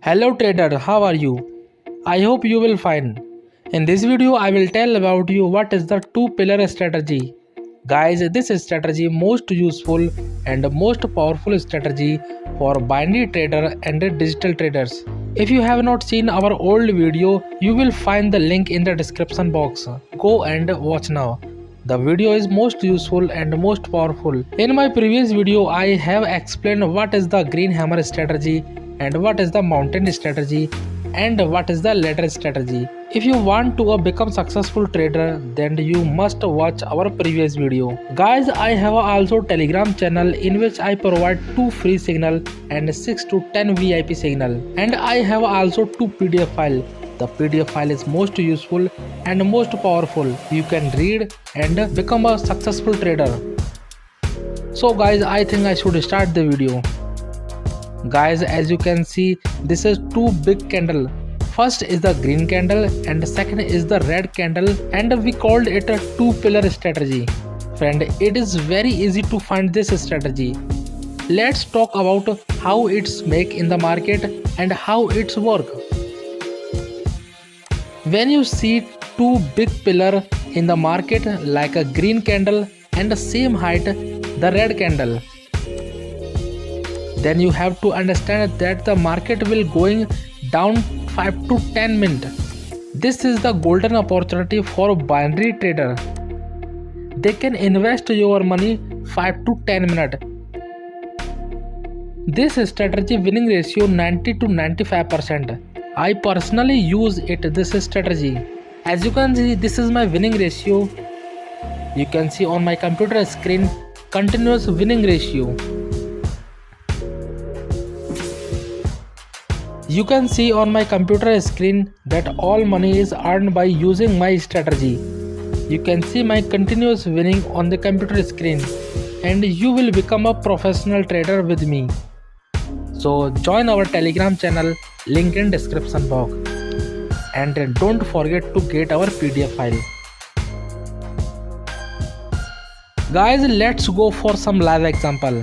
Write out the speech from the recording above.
Hello trader, how are you? I hope you will fine. In this video I will tell about you what is the two pillar strategy. Guys, this strategy most useful and most powerful strategy for binary trader and digital traders. If you have not seen our old video, you will find the link in the description box. Go and watch now. The video is most useful and most powerful. In my previous video, I have explained what is the green hammer strategy and what is the mountain strategy and what is the ladder strategy. If you want to become successful trader, then you must watch our previous video. Guys, I have also Telegram channel in which I provide 2 free signal and 6 to 10 VIP signal, and I have also 2 PDF file. The PDF file is most useful and most powerful. You can read and become a successful trader. So guys, I think I should start the video. Guys, as you can see, this is two big candle. First is the green candle and second is the red candle, and we called it a two pillar strategy. Friend, it is very easy to find this strategy. Let's talk about how it's make in the market and how it's work. When you see two big pillar in the market like a green candle and the same height the red candle, then you have to understand that the market will going down 5 to 10 minutes. This is the golden opportunity for binary trader. They can invest your money 5 to 10 minutes. This strategy winning ratio 90 to 95%. I personally use this strategy. As you can see, this is my winning ratio. You can see on my computer screen continuous winning ratio. You can see on my computer screen that all money is earned by using my strategy. You can see my continuous winning on the computer screen, and you will become a professional trader with me. So join our Telegram channel, link in description box, and don't forget to get our PDF file. Guys, let's go for some live example.